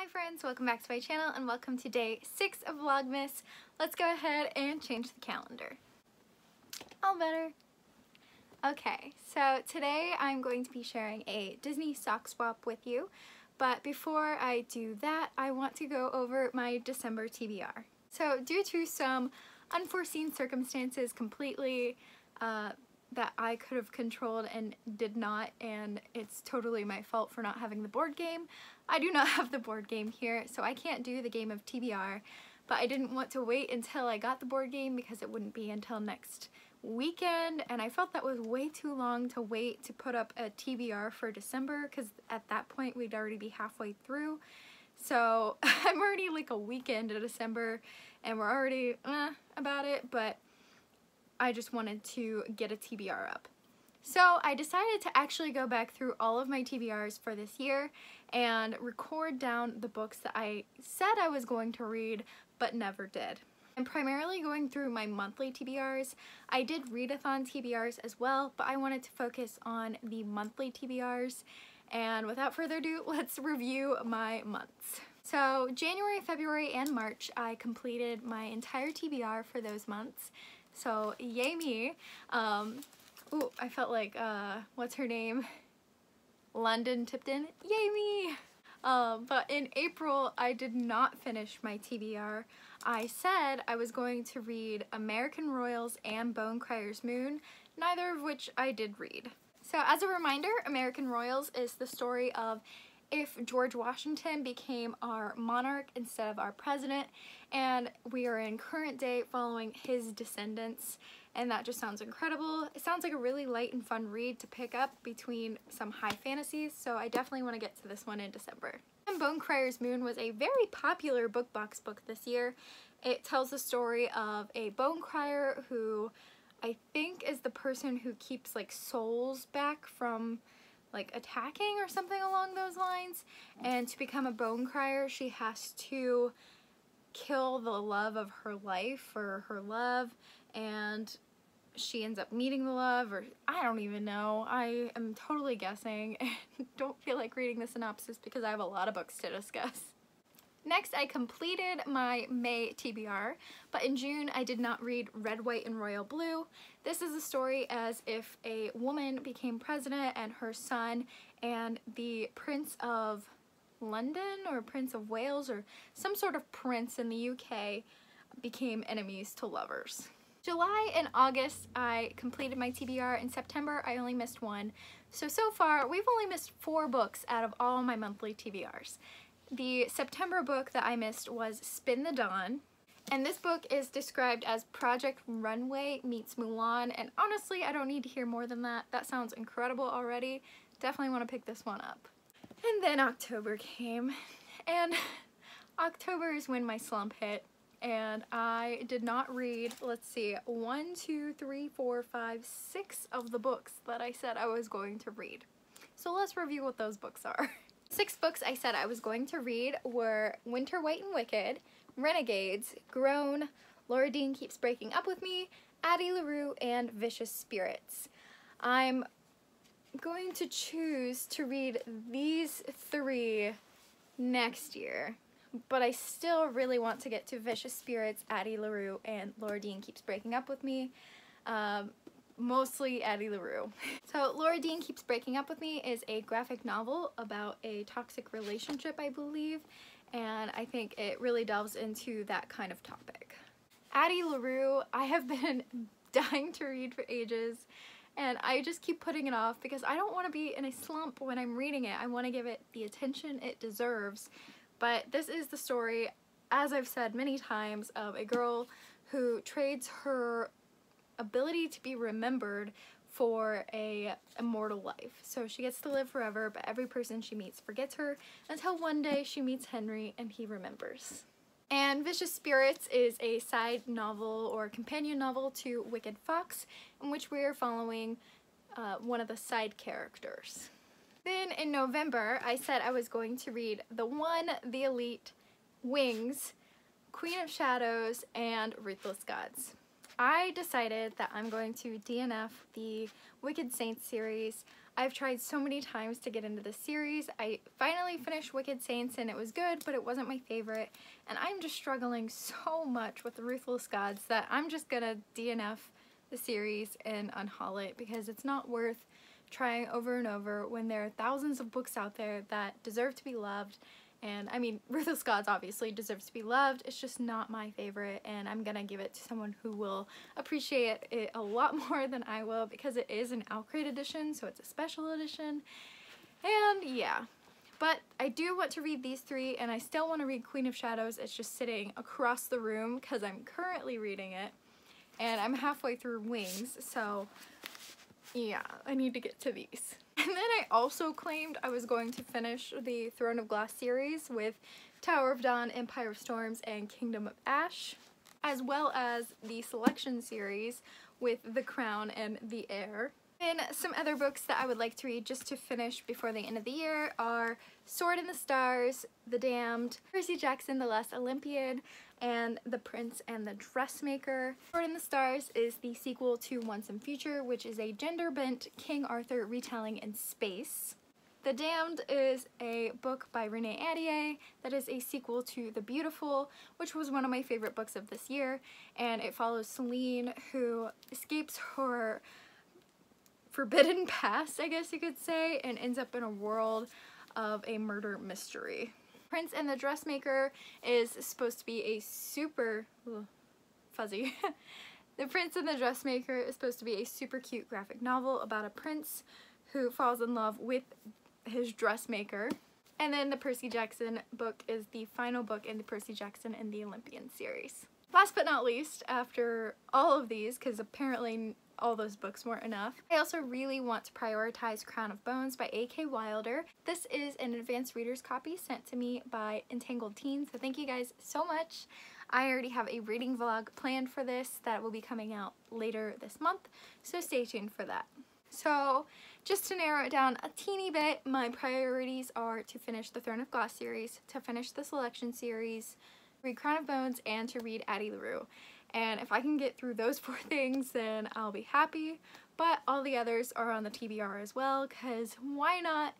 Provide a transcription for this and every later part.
Hi friends, welcome back to my channel and welcome to day 6 of Vlogmas. Let's go ahead and change the calendar. All better. Okay, so today I'm going to be sharing a Disney sock swap with you, but before I do that, I want to go over my December TBR. So due to some unforeseen circumstances completely that I could have controlled and did not, and it's totally my fault for not having the board game. I do not have the board game here, so I can't do the game of TBR, but I didn't want to wait until I got the board game because it wouldn't be until next weekend, and I felt that was way too long to wait to put up a TBR for December because at that point we'd already be halfway through. So I'm already like a week into December and we're already about it, but I just wanted to get a TBR up. So I decided to actually go back through all of my TBRs for this year and record down the books that I said I was going to read but never did. I'm primarily going through my monthly TBRs. I did readathon TBRs as well, but I wanted to focus on the monthly TBRs. And without further ado, let's review my months. So January, February, and March, I completed my entire TBR for those months. So yay me. Ooh, I felt like, what's her name? London Tipton. Yay me! But in April, I did not finish my TBR. I said I was going to read American Royals and Bonecryer's Moon, neither of which I did read. So as a reminder, American Royals is the story of if George Washington became our monarch instead of our president, and we are in current day following his descendants, and that just sounds incredible. It sounds like a really light and fun read to pick up between some high fantasies, so I definitely want to get to this one in December. And Bonecryer's Moon was a very popular book box book this year. It tells the story of a bone crier who I think is the person who keeps like souls back from like attacking or something along those lines, and to become a bone crier she has to kill the love of her life or her love, and she ends up meeting the love, or I don't even know. I am totally guessing and don't feel like reading the synopsis because I have a lot of books to discuss. Next, I completed my May TBR, but in June I did not read Red, White, and Royal Blue. This is a story as if a woman became president and her son and the Prince of London or Prince of Wales or some sort of prince in the UK became enemies to lovers. July and August I completed my TBR. In September I only missed one. So far we've only missed 4 books out of all my monthly TBRs. The September book that I missed was Spin the Dawn, and this book is described as Project Runway meets Mulan, and honestly I don't need to hear more than that. That sounds incredible already. Definitely want to pick this one up. And then October came, and October is when my slump hit, and I did not read, let's see, 1, 2, 3, 4, 5, 6 of the books that I said I was going to read. So let's review what those books are. 6 books I said I was going to read were Winter, White, and Wicked, Renegades, Grown, Laura Dean Keeps Breaking Up With Me, Addie LaRue, and Vicious Spirits. I'm going to choose to read these 3 next year, but I still really want to get to Vicious Spirits, Addie LaRue, and Laura Dean Keeps Breaking Up With Me. Mostly Addie LaRue. So Laura Dean Keeps Breaking Up With Me is a graphic novel about a toxic relationship, I believe, and I think it really delves into that kind of topic. Addie LaRue, I have been dying to read for ages, and I just keep putting it off because I don't want to be in a slump when I'm reading it. I want to give it the attention it deserves, but this is the story, as I've said many times, of a girl who trades her ability to be remembered for a immortal life. So she gets to live forever, but every person she meets forgets her until one day she meets Henry and he remembers. And Vicious Spirits is a side novel or companion novel to Wicked Fox, in which we are following one of the side characters. Then in November I said I was going to read The One, The Elite, Wings, Queen of Shadows, and Ruthless Gods. I decided that I'm going to DNF the Wicked Saints series. I've tried so many times to get into this series. I finally finished Wicked Saints and it was good, but it wasn't my favorite. And I'm just struggling so much with the Ruthless Gods that I'm just gonna DNF the series and unhaul it because it's not worth trying over and over when there are thousands of books out there that deserve to be loved. And I mean, Ruthless Gods obviously deserves to be loved. It's just not my favorite, and I'm gonna give it to someone who will appreciate it a lot more than I will because it is an Outgrade edition, so it's a special edition. And yeah, but I do want to read these three, and I still want to read Queen of Shadows. It's just sitting across the room because I'm currently reading it, and I'm halfway through Wings, so yeah, I need to get to these. And then I also claimed I was going to finish the Throne of Glass series with Tower of Dawn, Empire of Storms, and Kingdom of Ash, as well as the Selection series with The Crown and The Heir. And some other books that I would like to read just to finish before the end of the year are Sword in the Stars, The Damned, Percy Jackson, The Last Olympian, and The Prince and the Dressmaker. Sword in the Stars is the sequel to Once and Future, which is a gender-bent King Arthur retelling in space. The Damned is a book by Renee Ahdieh that is a sequel to The Beautiful, which was one of my favorite books of this year, and it follows Celine, who escapes her forbidden past, I guess you could say, and ends up in a world of a murder mystery. Prince and the Dressmaker is supposed to be a super fuzzy. The Prince and the Dressmaker is supposed to be a super cute graphic novel about a prince who falls in love with his dressmaker. And then the Percy Jackson book is the final book in the Percy Jackson and the Olympian series. Last but not least, after all of these, because apparently all those books weren't enough, I also really want to prioritize Crown of Bones by A.K. Wilder. This is an advanced reader's copy sent to me by Entangled Teen, so thank you guys so much. I already have a reading vlog planned for this that will be coming out later this month, so stay tuned for that. So just to narrow it down a teeny bit, my priorities are to finish the Throne of Glass series, to finish the Selection series, read Crown of Bones, and to read Addie LaRue. And if I can get through those 4 things, then I'll be happy. But all the others are on the TBR as well, because why not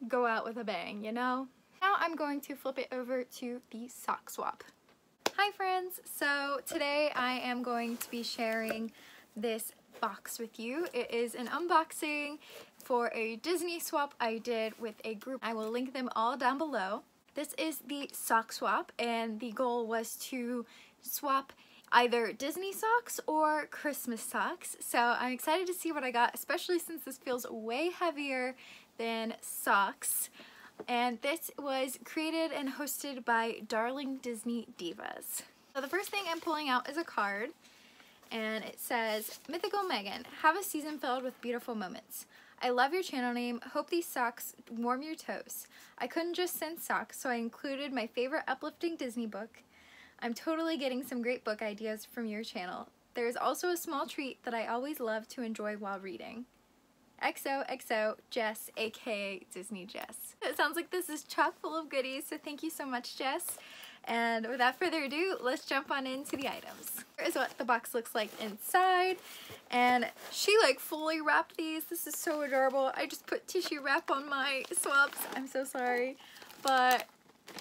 go out with a bang, you know? Now I'm going to flip it over to the sock swap. Hi friends! So today I am going to be sharing this box with you. It is an unboxing for a Disney swap I did with a group. I will link them all down below. This is the sock swap, and the goal was to swap either Disney socks or Christmas socks. So I'm excited to see what I got, especially since this feels way heavier than socks. And this was created and hosted by Darling Disney Divas. So the first thing I'm pulling out is a card, and it says, Mythical Megan, have a season filled with beautiful moments. I love your channel name. Hope these socks warm your toes. I couldn't just send socks, so I included my favorite uplifting Disney book. I'm totally getting some great book ideas from your channel. There is also a small treat that I always love to enjoy while reading. XOXO Jess, aka Dizney Jess. It sounds like this is chock full of goodies, so thank you so much, Jess. And without further ado, let's jump on into the items. Here is what the box looks like inside. And she like fully wrapped these. This is so adorable. I just put tissue wrap on my swaps. I'm so sorry. But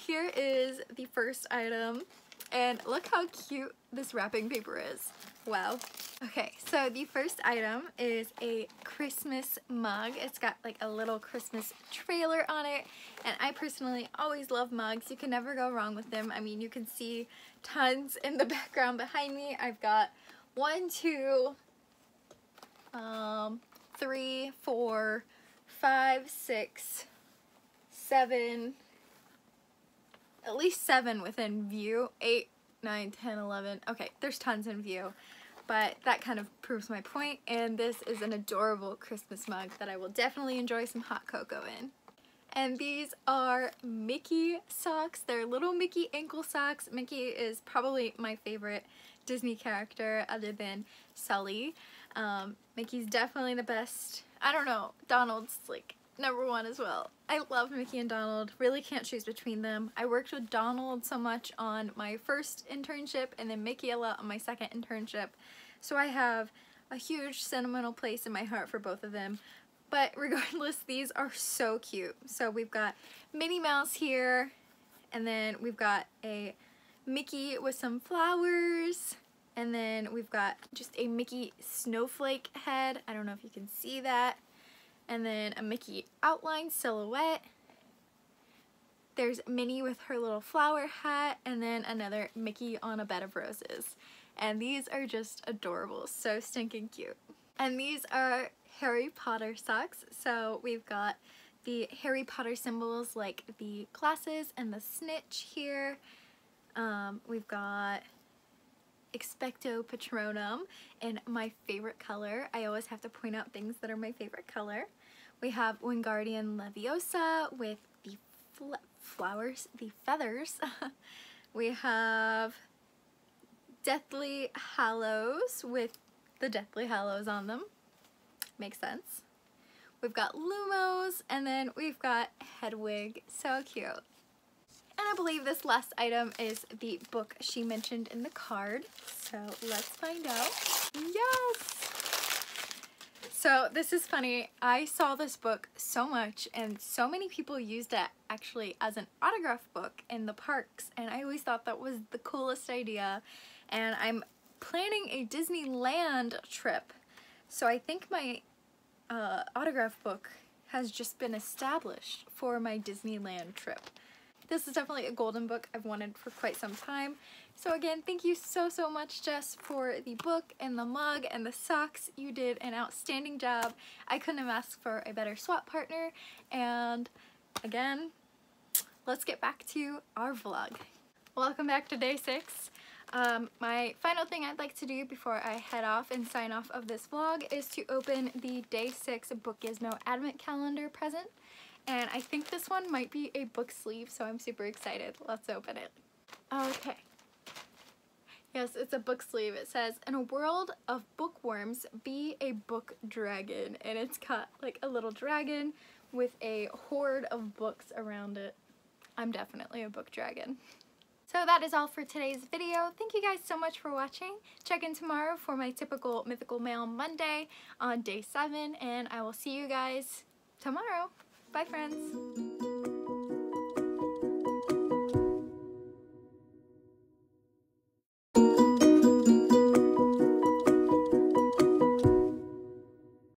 here is the first item. And look how cute this wrapping paper is. Wow. Okay, so the first item is a Christmas mug. It's got like a little Christmas trailer on it, and I personally always love mugs. You can never go wrong with them. I mean, you can see tons in the background behind me. I've got 1, 2, 3, 4, 5, 6, 7, at least 7 within view. 8, 9, 10, 11. Okay, there's tons in view, but that kind of proves my point. And this is an adorable Christmas mug that I will definitely enjoy some hot cocoa in. And these are Mickey socks. They're little Mickey ankle socks. Mickey is probably my favorite Disney character other than Sully. Mickey's definitely the best. I don't know, Donald's like #1 as well. I love Mickey and Donald. Really can't choose between them. I worked with Donald so much on my first internship and then Mickey a lot on my second internship. So I have a huge sentimental place in my heart for both of them. But regardless, these are so cute. So we've got Minnie Mouse here, and then we've got a Mickey with some flowers, and then we've got just a Mickey snowflake head. I don't know if you can see that. And then a Mickey outline silhouette. There's Minnie with her little flower hat, and then another Mickey on a bed of roses. And these are just adorable, so stinking cute. And these are Harry Potter socks. So we've got the Harry Potter symbols like the glasses and the snitch here. We've got Expecto Patronum in my favorite color. I always have to point out things that are my favorite color. We have Wingardium Leviosa with the flowers, the feathers. We have Deathly Hallows with the Deathly Hallows on them. Makes sense. We've got Lumos, and then we've got Hedwig. So cute. And I believe this last item is the book she mentioned in the card. So let's find out. Yes! So this is funny. I saw this book so much, and so many people used it actually as an autograph book in the parks, and I always thought that was the coolest idea. And I'm planning a Disneyland trip, so I think my autograph book has just been established for my Disneyland trip. This is definitely a golden book I've wanted for quite some time. So again, thank you so much, Jess, for the book and the mug and the socks. You did an outstanding job. I couldn't have asked for a better swap partner. And again, let's get back to our vlog. Welcome back to day 6. My final thing I'd like to do before I head off and sign off of this vlog is to open the day 6 Book Gizmo Advent Calendar present. And I think this one might be a book sleeve, so I'm super excited. Let's open it. Okay. Yes, it's a book sleeve. It says, "In a world of bookworms, be a book dragon." And it's got like a little dragon with a horde of books around it. I'm definitely a book dragon. So that is all for today's video. Thank you guys so much for watching. Check in tomorrow for my typical Mythical Mail Monday on day 7, and I will see you guys tomorrow. Bye, friends.